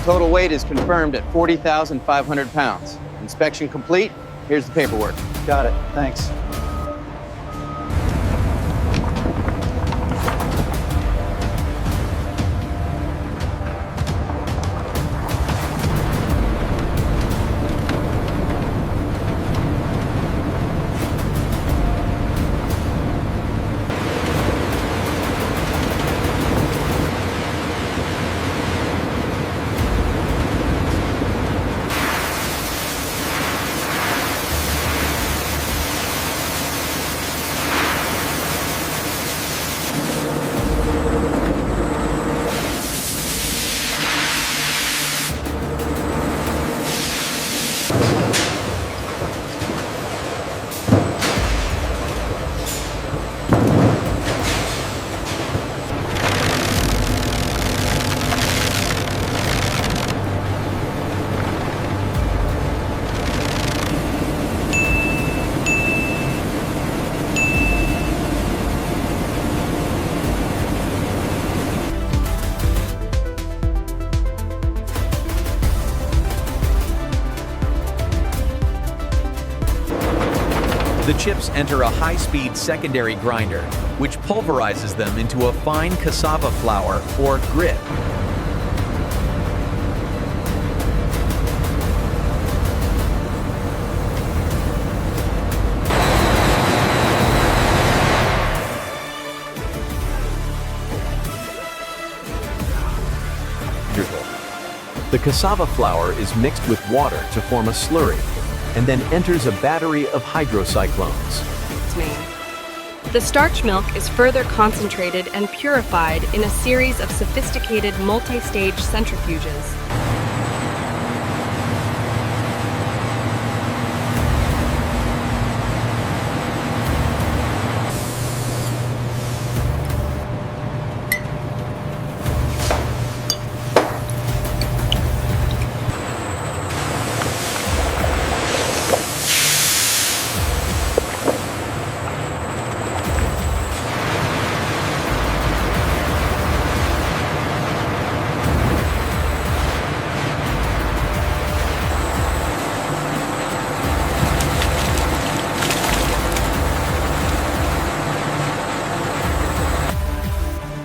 total weight is confirmed at 40,500 pounds. Inspection complete. Here's the paperwork. Got it. Thanks. The chips enter a high-speed secondary grinder, which pulverizes them into a fine cassava flour or grit. The cassava flour is mixed with water to form a slurry, and then enters a battery of hydrocyclones. The starch milk is further concentrated and purified in a series of sophisticated multi-stage centrifuges.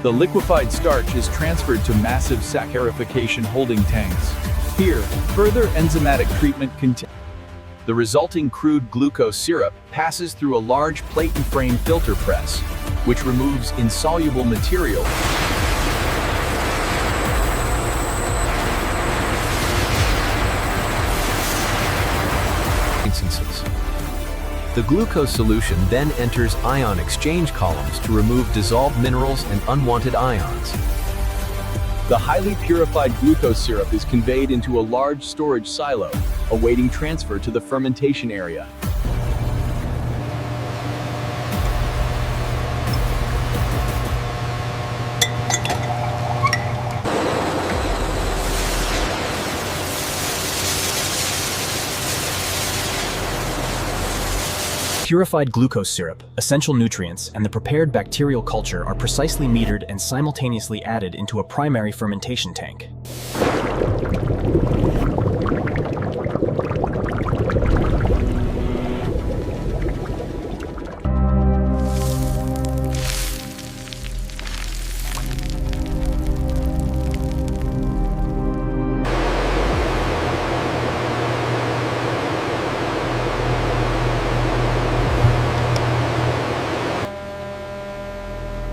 The liquefied starch is transferred to massive saccharification holding tanks. Here, further enzymatic treatment continues. The resulting crude glucose syrup passes through a large plate and frame filter press, which removes insoluble material. Instances. The glucose solution then enters ion exchange columns to remove dissolved minerals and unwanted ions. The highly purified glucose syrup is conveyed into a large storage silo, awaiting transfer to the fermentation area. Purified glucose syrup, essential nutrients, and the prepared bacterial culture are precisely metered and simultaneously added into a primary fermentation tank.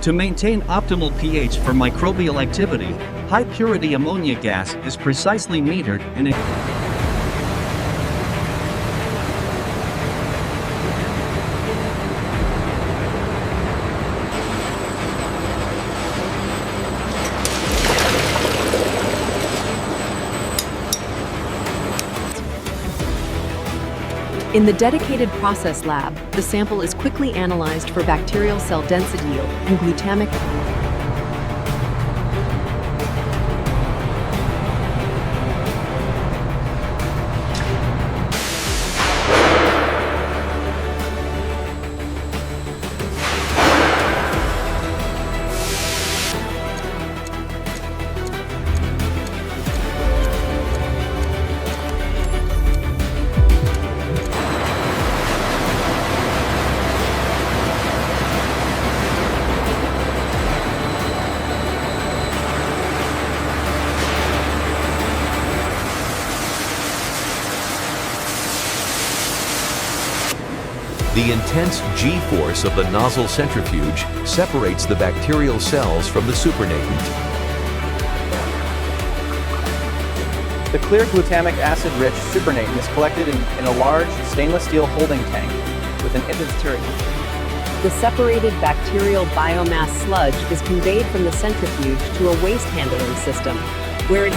To maintain optimal pH for microbial activity, high-purity ammonia gas is precisely metered and In the dedicated process lab, the sample is quickly analyzed for bacterial cell density and glutamic. The intense G-force of the nozzle centrifuge separates the bacterial cells from the supernatant. The clear glutamic acid-rich supernatant is collected in a large stainless steel holding tank with an inventory. The separated bacterial biomass sludge is conveyed from the centrifuge to a waste handling system, where it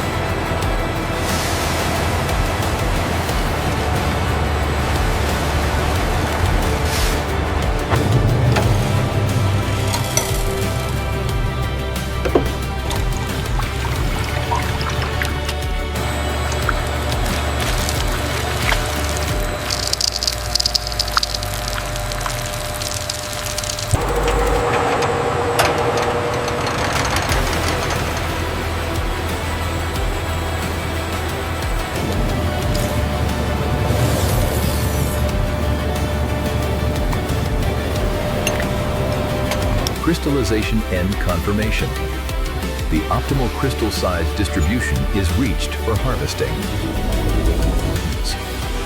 Crystallization and confirmation. The optimal crystal size distribution is reached for harvesting.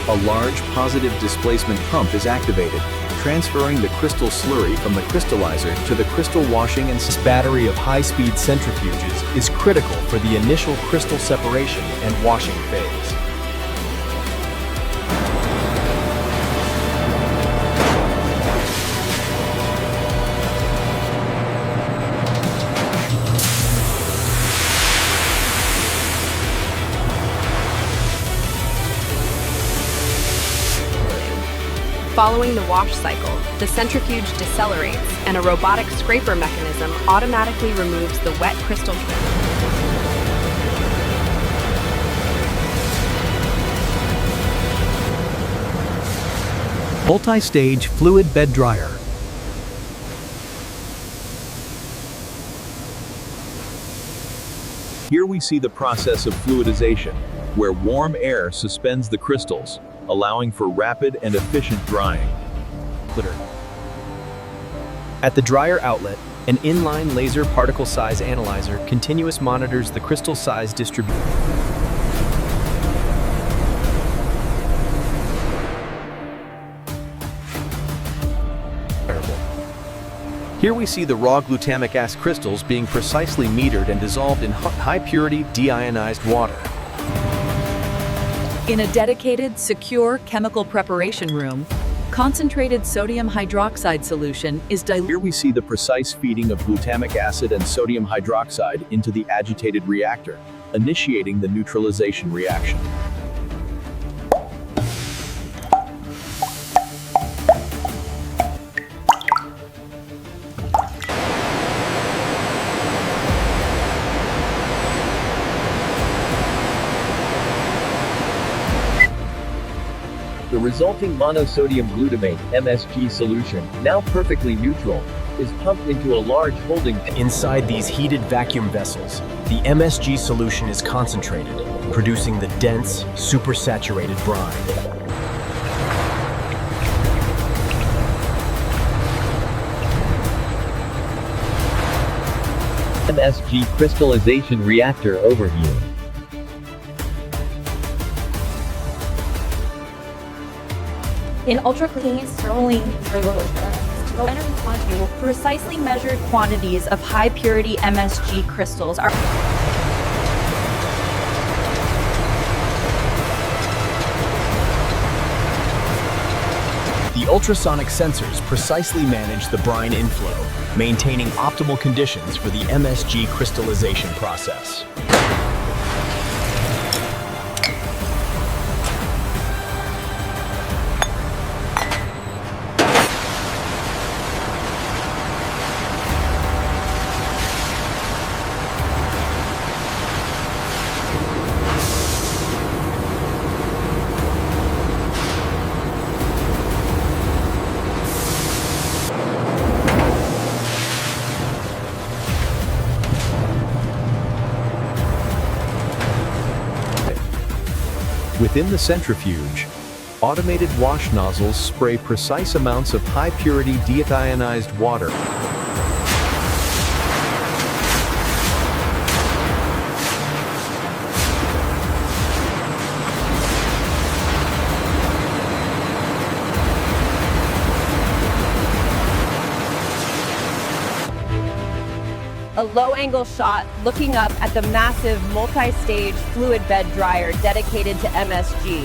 A large positive displacement pump is activated, transferring the crystal slurry from the crystallizer to the crystal washing and This battery of high-speed centrifuges is critical for the initial crystal separation and washing phase. Following the wash cycle, the centrifuge decelerates and a robotic scraper mechanism automatically removes the wet crystal. Multi-stage fluid bed dryer. Here we see the process of fluidization, where warm air suspends the crystals, allowing for rapid and efficient drying. At the dryer outlet, an inline laser particle size analyzer continuous monitors the crystal size distribution. Here we see the raw glutamic acid crystals being precisely metered and dissolved in high-purity deionized water. In a dedicated, secure chemical preparation room, concentrated sodium hydroxide solution is diluted. Here we see the precise feeding of glutamic acid and sodium hydroxide into the agitated reactor, initiating the neutralization reaction. The resulting monosodium glutamate (MSG) solution, now perfectly neutral, is pumped into a large holding tank. Inside these heated vacuum vessels, the MSG solution is concentrated, producing the dense, supersaturated brine. MSG crystallization reactor overview. In ultra-clean sterling precisely measured quantities of high-purity MSG crystals are The ultrasonic sensors precisely manage the brine inflow, maintaining optimal conditions for the MSG crystallization process. Within the centrifuge, automated wash nozzles spray precise amounts of high-purity deionized water. a low-angle shot looking up at the massive multi-stage fluid bed dryer dedicated to MSG.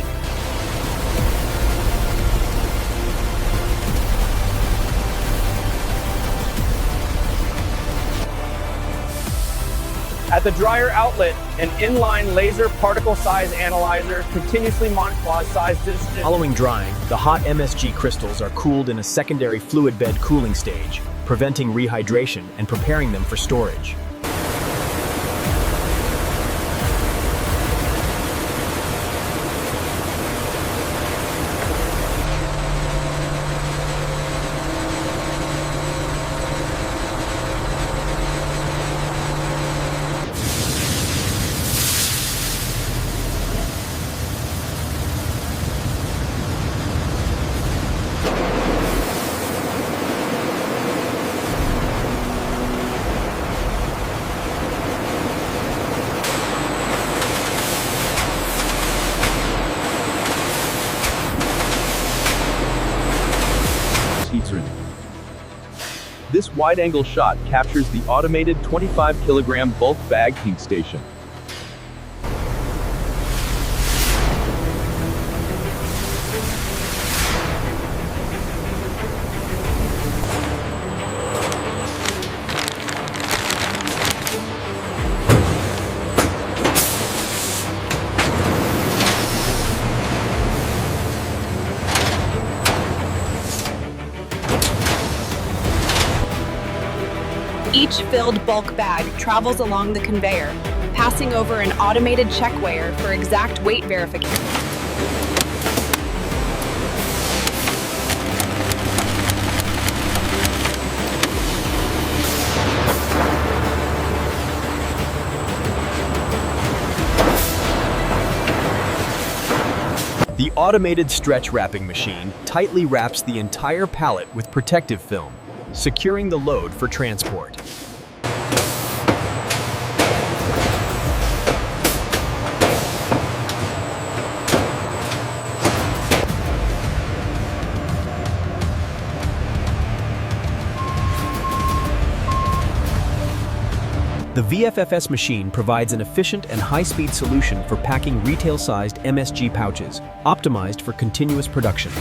At the dryer outlet, an inline laser particle size analyzer continuously monitors size distance. Following drying, the hot MSG crystals are cooled in a secondary fluid bed cooling stage, preventing rehydration and preparing them for storage. This wide-angle shot captures the automated 25-kilogram bulk bag heat station. Each filled bulk bag travels along the conveyor, passing over an automated check weigher for exact weight verification. The automated stretch wrapping machine tightly wraps the entire pallet with protective film, securing the load for transport. The VFFS machine provides an efficient and high-speed solution for packing retail-sized MSG pouches, optimized for continuous production.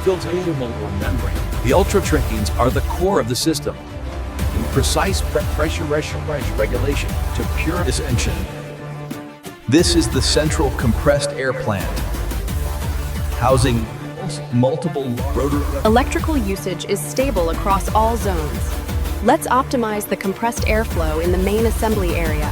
Ajinomoto membrane. The ultra-trichines are the core of the system. Precise pressure regulation to pure ascension. This is the central compressed air plant. housing multiple rotor. Electrical usage is stable across all zones. Let's optimize the compressed airflow in the main assembly area.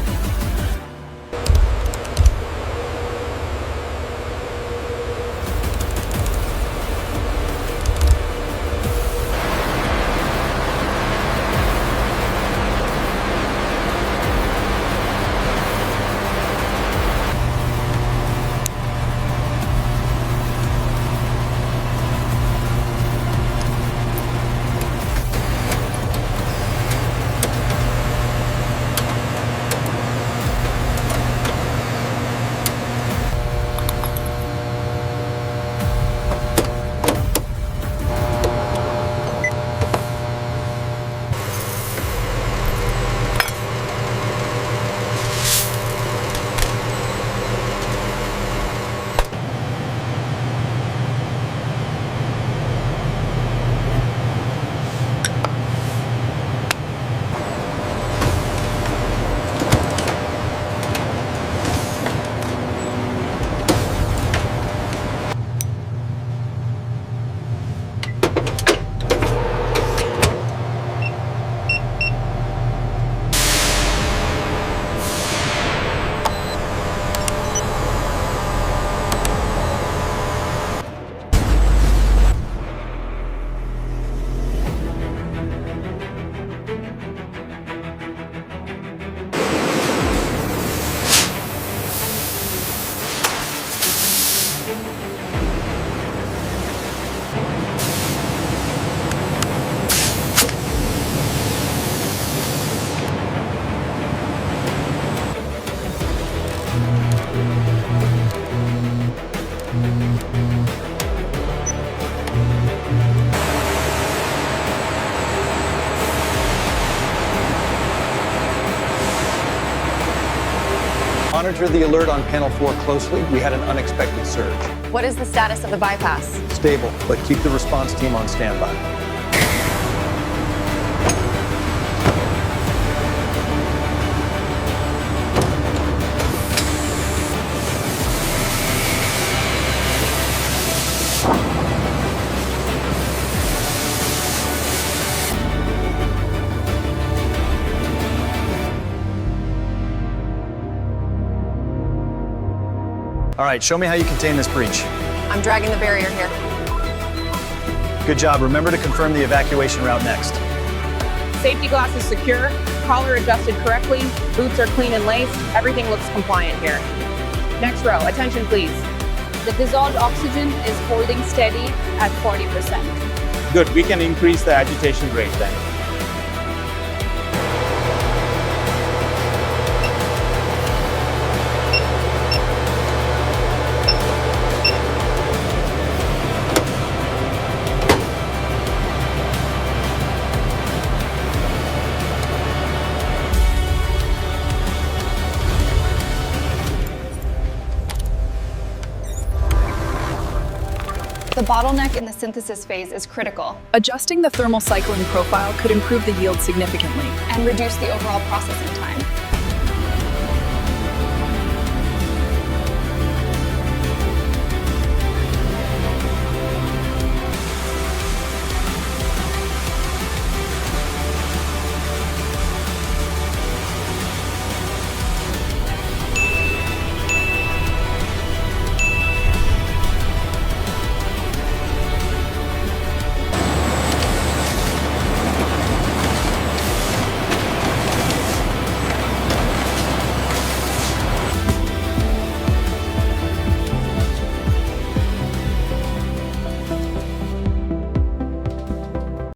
Monitor the alert on panel 4 closely. We had an unexpected surge. What is the status of the bypass? Stable, but keep the response team on standby. All right, show me how you contain this breach. I'm dragging the barrier here. Good job. Remember to confirm the evacuation route next. Safety glass is secure, collar adjusted correctly, boots are clean and laced, everything looks compliant here. Next row, attention please. The dissolved oxygen is holding steady at 40%. Good, we can increase the agitation rate then. The bottleneck in the synthesis phase is critical Adjusting the thermal cycling profile could improve the yield significantly. and reduce the overall processing time.